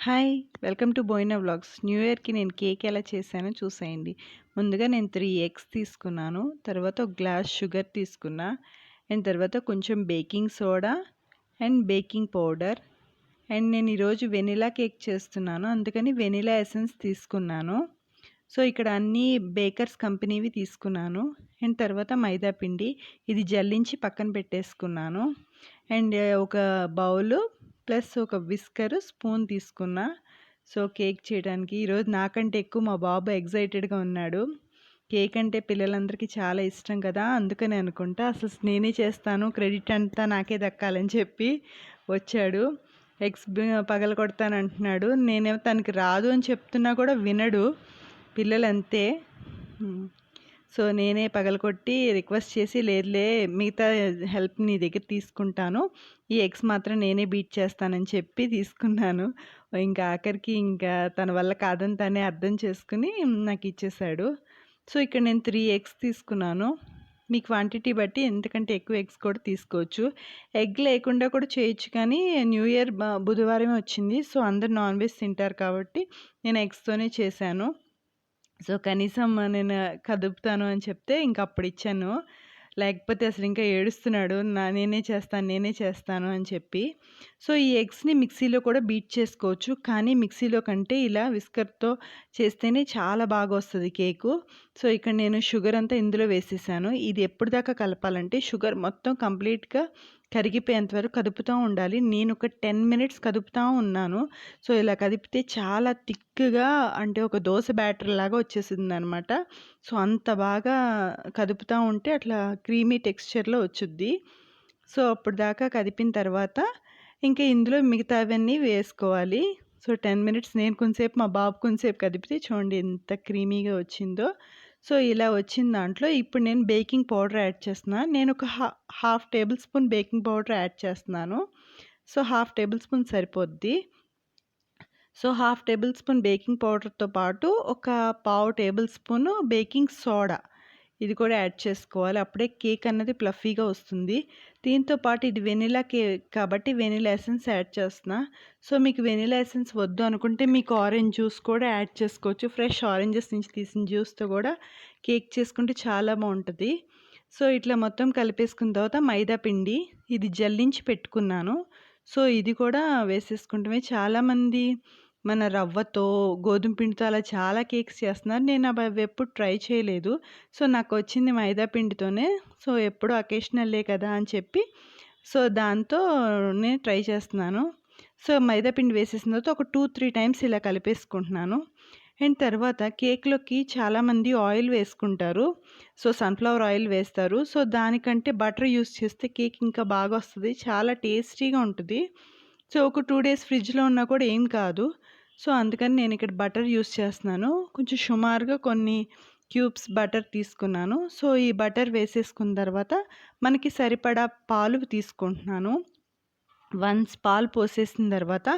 Hi! Welcome to Boina vlogs. New ఇయర్‌కి నేను cake ఎలా చేశానో చూసేయండి. ముందుగా నేను 3 ఎగ్స్ తీసుకున్నాను. తర్వాత ఒక గ్లాస్ షుగర్ తీసుకున్నా. అండ్ తర్వాత కొంచెం baking soda and baking powder. And నేను ఈరోజు వెనిలా కేక్ చేస్తున్నాను. అందుకని వెనిలా ఎసెన్స్ తీసుకున్నాను. సో, ఇక్కడ అన్నీ బేకర్స్ కంపెనీవి తీసుకున్నాను. అండ్ తర్వాత మైదా పిండి. ఇది జల్లించి పక్కన పెట్టేసుకున్నాను. అండ్ ఒక బౌలు ప్లస్ ఒక విస్కరు, స్పూన్ తీసుకున్నా. సో, కేక్ చేయడానికి ఈరోజు నాకంటే ఎక్కువ మా బాబు ఎక్సైటెడ్‌గా ఉన్నాడు. కేక్ అంటే పిల్లలందరికీ చాలా ఇష్టం కదా! అందుకని అనుకుంటా. అసలు నేనే చేస్తాను, క్రెడిట్ అంతా నాకే దక్కాలని చెప్పి వచ్చాడు. ఎగ్స్ పగలగొడతానంటున్నాడు. నేనేమో తనకి రాదు అని చెప్తున్నా కూడా వినడు. పిల్లలంతే. సో, నేనే పగలగొట్టి రిక్వెస్ట్ చేసి, లేదులే మిగతా హెల్ప్ నీ దగ్గర తీసుకుంటాను. ఈ ఎగ్స్ మాత్రం నేనే బీట్ చేస్తానని చెప్పి తీసుకున్నాను. ఇంకా ఆఖరికి ఇంకా తన వల్ల కాదని తనే అర్థం చేసుకొని నాకిచ్చేశాడు. సో, ఇక్కడ నేను 3 ఎగ్స్ తీసుకున్నాను. మీ క్వాంటిటీ బట్టి ఎంతకంటే ఎక్కువ ఎగ్స్ కూడా తీసుకోవచ్చు. ఎగ్ లేకుండా కూడా చేయొచ్చు, కానీ న్యూ ఇయర్ బుధవారమే వచ్చింది. సో, అందరూ నాన్ వెజ్ తింటారు కాబట్టి నేను ఎగ్స్‌తోనే చేశాను. సో, కనీసం నేను కదుపుతాను అని చెప్తే ఇంక అప్పుడిచ్చాను. లేకపోతే అసలు ఇంకా ఏడుస్తున్నాడు. నేనే చేస్తాను అని చెప్పి. సో, ఈ ఎగ్స్‌ని మిక్సీలో కూడా బీట్ చేసుకోవచ్చు. కానీ మిక్సీలో కంటే ఇలా విస్కర్‌తో చేస్తేనే చాలా బాగొస్తది కేకు. సో, ఇక్కడ నేను షుగర్ అంతా ఇందులో వేసేసాను. ఇది ఎప్పటిదాకా కలపాలంటే షుగర్ మొత్తం కంప్లీట్‌గా కరిగిపోయేంత వరకు కదుపుతా ఉండాలి. నేను ఒక 10 మినిట్స్ కదుపుతా ఉన్నాను. సో, ఇలా కదిపితే చాలా థిక్‌గా, అంటే ఒక దోస బ్యాటర్‌లాగా వచ్చేసిందనమాట. సో, అంత బాగా కదుపుతా ఉంటే అట్లా క్రీమీ టెక్స్చర్‌లో వచ్చుద్ది. సో, అప్పటిదాకా కదిపిన తర్వాత ఇంకా ఇందులో మిగతావన్నీ వేసుకోవాలి. సో, 10 మినిట్స్ నేను కొంసేపు, మా బాబు కొంసేపు కదిపితే చూడండి ఎంత క్రీమీగా వచ్చిందో. సో, ఇలా వచ్చిన దాంట్లో ఇప్పుడు నేను బేకింగ్ పౌడర్ యాడ్ చేస్తున్నా. నేను ఒక half table spoon baking powder add చేస్తున్నాను. సో, హాఫ్ టేబుల్ స్పూన్ సరిపోద్ది. So, half table spoon baking పౌడర్‌తో పాటు ఒక పావు టేబుల్ స్పూను బేకింగ్ సోడా, ఇది కూడా యాడ్ చేసుకోవాలి. అప్పుడే కేక్ అన్నది ఫ్లఫీగా వస్తుంది. దీంతో పాటు ఇది వెనిలా కేక్ కాబట్టి వెనిలా ఎసెన్స్ యాడ్ చేస్తున్నా. సో, మీకు వెనిలా ఎసెన్స్ వద్దు అనుకుంటే మీకు ఆరెంజ్ జ్యూస్ కూడా యాడ్ చేసుకోవచ్చు. ఫ్రెష్ ఆరెంజెస్ నుంచి తీసిన జ్యూస్‌తో కూడా కేక్ చేసుకుంటే చాలా బావుంటది. సో, ఇట్లా మొత్తం కలిపేసుకున్న తర్వాత మైదా పిండి, ఇది జల్లించి పెట్టుకున్నాను. సో, ఇది కూడా వేసేసుకుంటమే. చాలామంది మన రవ్వతో, గోధుమ పిండితో అలా చాలా కేక్స్ చేస్తున్నారు. నేను అవెప్పుడు ట్రై చేయలేదు. సో, నాకొచ్చింది మైదా పిండితోనే. సో, ఎప్పుడూ అకేషనల్లే కదా అని చెప్పి, సో, దాంతో నేను ట్రై చేస్తున్నాను. సో, మైదా పిండి వేసేసిన తర్వాత ఒక 2, 3 టైమ్స్ ఇలా కలిపేసుకుంటున్నాను. అండ్ తర్వాత కేక్‌లోకి చాలామంది ఆయిల్ వేసుకుంటారు. సో, సన్‌ఫ్లవర్ ఆయిల్ వేస్తారు. సో, దానికంటే బటర్ యూజ్ చేస్తే కేక్ ఇంకా బాగొస్తది. చాలా టేస్టీగా ఉంటది. సో, ఒక 2 డేస్ ఫ్రిడ్జ్‌లో ఉన్నా కూడా ఏం కాదు. సో, అందుకని నేనిక్కడ బటర్ యూజ్ చేస్తున్నాను. కొంచెం సుమారుగా కొన్ని క్యూబ్స్ బటర్ తీసుకున్నాను. సో, ఈ బటర్ వేసేసుకున్న తర్వాత మనకి సరిపడా పాలు తీసుకుంటున్నాను. వన్స్ పాలు పోసేసిన తర్వాత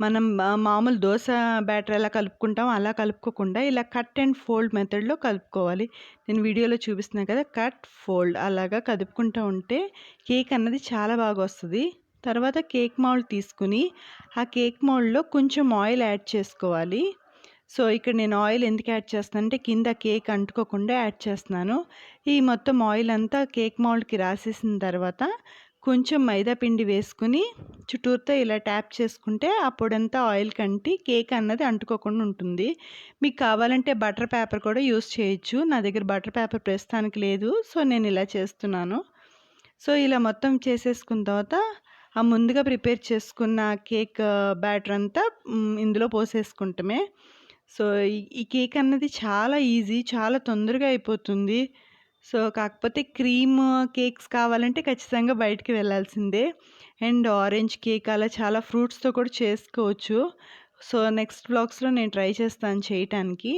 మనం మామూలు దోస బ్యాటర్ ఎలా కలుపుకుంటామో అలా కలుపుకోకుండా ఇలా కట్ అండ్ ఫోల్డ్ మెథడ్‌లో కలుపుకోవాలి. నేను వీడియోలో చూపిస్తున్నా కదా! కట్, ఫోల్డ్ అలాగా కదుపుకుంటా ఉంటే కేక్ అన్నది చాలా బాగొస్తది. తర్వాత కేక్ మౌల్డ్ తీసుకొని, ఆ కేక్ మౌల్డ్‌లో కొంచెం ఆయిల్ యాడ్ చేసుకోవాలి. సో, ఇక్కడ నేను ఆయిల్ ఎందుకు యాడ్ చేస్తున్నానంటే కింద కేక్ అంటుకోకుండా యాడ్ చేస్తున్నాను. ఈ మొత్తం ఆయిల్ అంతా కేక్ మౌల్డ్‌కి రాసేసిన తర్వాత కొంచెం మైదా పిండి వేసుకొని చుట్టూతా ఇలా ట్యాప్ చేసుకుంటే ఆ పొడంతా ఆయిల్‌కి అంటి కేక్ అన్నది అంటుకోకుండా ఉంటుంది. మీకు కావాలంటే బటర్ పేపర్ కూడా యూజ్ చేయొచ్చు. నా దగ్గర బటర్ పేపర్ ప్రస్తుతానికి లేదు. సో, నేను ఇలా చేస్తున్నాను. సో, ఇలా మొత్తం చేసేసుకున్న తర్వాత ఆ ముందుగా ప్రిపేర్ చేసుకున్న కేక్ బ్యాటర్ అంతా ఇందులో పోసేసుకుంటమే. సో, ఈ కేక్ అన్నది చాలా ఈజీ. చాలా తొందరగా అయిపోతుంది. సో, కాకపోతే క్రీమ్ కేక్స్ కావాలంటే ఖచ్చితంగా బయటికి వెళ్ళాల్సిందే. అండ్ ఆరెంజ్ కేక్ అలా చాలా ఫ్రూట్స్‌తో కూడా చేసుకోవచ్చు. సో, నెక్స్ట్ వ్లాగ్స్‌లో నేను ట్రై చేస్తాను చేయటానికి.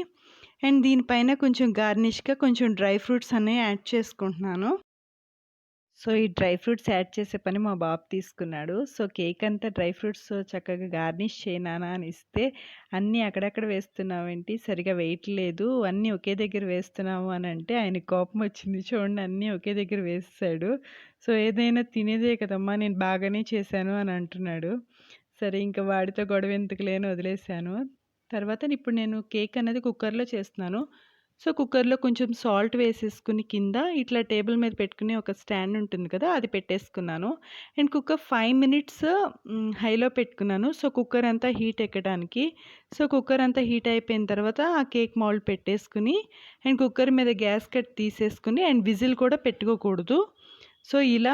అండ్ దీనిపైన కొంచెం గార్నిష్‌గా కొంచెం డ్రై ఫ్రూట్స్ అనేవి యాడ్ చేసుకుంటున్నాను. సో, ఈ డ్రై ఫ్రూట్స్ యాడ్ చేసే పని మా బాబు తీసుకున్నాడు. సో, కేక్ అంతా డ్రై ఫ్రూట్స్ చక్కగా గార్నిష్ చేయి నాన్న అని ఇస్తే, అన్నీ అక్కడక్కడ వేస్తున్నావేంటి సరిగ్గా వేయట్లేదు, అన్నీ ఒకే దగ్గర వేస్తున్నావు అని అంటే ఆయనకి కోపం వచ్చింది. చూడండి అన్నీ ఒకే దగ్గర వేసేసాడు. సో, ఏదైనా తినేదే కదమ్మా నేను బాగానే చేశాను అని అంటున్నాడు. సో, సరే ఇంక వాడితో గొడవ ఎందుకులే అని వదిలేసాను. తర్వాత ఇప్పుడు నేను కేక్ అనేది కుక్కర్‌లో చేస్తున్నాను. సో, కుక్కర్‌లో కొంచెం సాల్ట్ వేసేసుకొని కింద ఇట్లా టేబుల్ మీద పెట్టుకునే ఒక స్టాండ్ ఉంటుంది కదా! అది పెట్టేసుకున్నాను. అండ్ కుక్కర్ 5 మినిట్స్ హైలో పెట్టుకున్నాను. సో, కుక్కర్ అంతా హీట్ ఎక్కడానికి. సో, కుక్కర్ అంతా హీట్ అయిపోయిన తర్వాత ఆ కేక్ మౌల్డ్ పెట్టేసుకొని అండ్ కుక్కర్ మీద గ్యాస్ కట్ తీసేసుకొని అండ్ విజిల్ కూడా పెట్టుకోకూడదు. సో, ఇలా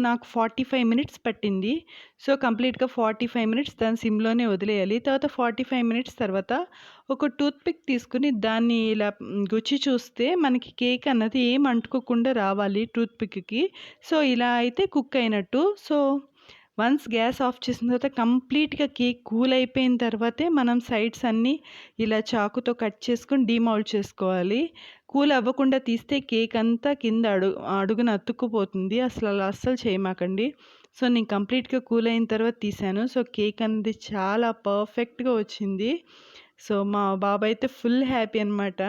నాకు 45 మినిట్స్ పట్టింది. సో, కంప్లీట్‌గా 45 మినిట్స్ దాన్ని సిమ్‌లోనే వదిలేయాలి. తర్వాత 45 మినిట్స్ తర్వాత ఒక టూత్ పిక్ తీసుకొని దాన్ని ఇలా గుచ్చి చూస్తే మనకి కేక్ అన్నది ఏం అంటుకోకుండా రావాలి టూత్ పిక్‌కి. సో, ఇలా అయితే కుక్ అయినట్టు. సో, వన్స్ గ్యాస్ ఆఫ్ చేసిన తర్వాత కంప్లీట్‌గా కేక్ కూల్ అయిపోయిన తర్వాతే మనం సైడ్స్ అన్నీ ఇలా చాకుతో కట్ చేసుకొని డీమౌల్డ్ చేసుకోవాలి. కూల్ అవ్వకుండా తీస్తే కేక్ అంతా కింద అడుగున అతుక్కుపోతుంది. అలా అస్సలు చేయమాకండి. సో, నేను కంప్లీట్‌గా కూల్ అయిన తర్వాత తీశాను. సో, కేక్ అనేది చాలా పర్ఫెక్ట్‌గా వచ్చింది. సో, మా బాబయితే ఫుల్ హ్యాపీ అనమాట.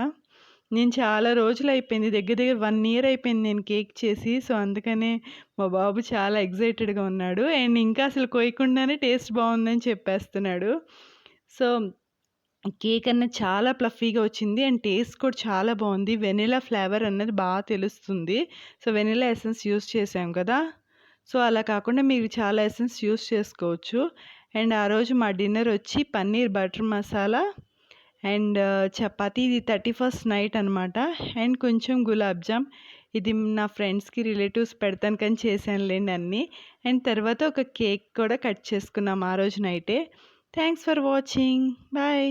నేను చాలా రోజులయిపోయింది. దగ్గర దగ్గర 1 ఇయర్ అయిపోయింది నేను కేక్ చేసి. సో, అందుకనే మా బాబు చాలా ఎక్సైటెడ్‌గా ఉన్నాడు. అండ్ ఇంకా అసలు కోయకుండానే టేస్ట్ బావుందని చెప్పేస్తున్నాడు. సో, కేక్ అన్నది చాలా ప్లఫీగా వచ్చింది. అండ్ టేస్ట్ కూడా చాలా బావుంది. వెనిల్లా ఫ్లేవర్ అన్నది తెలుస్తుంది. సో, వెనిల్లా ఎసెన్స్ యూజ్ చేశాం కదా! సో, అలా కాకుండా మీరు చాలా ఎసెన్స్ యూజ్ చేసుకోవచ్చు. అండ్ ఆ రోజు మా డిన్నర్ వచ్చి పన్నీర్ బటర్ మసాలా అండ్ చపాతీ. ఇది 31st నైట్ అనమాట. అండ్ కొంచెం గులాబ్ జామ్. ఇది నా ఫ్రెండ్స్‌కి, రిలేటివ్స్ పెడతానికని చేశానులెండి అన్నీ. అండ్ తర్వాత ఒక కేక్ కూడా కట్ చేసుకున్నాం ఆ రోజు నైటే. Thanks for watching. బాయ్.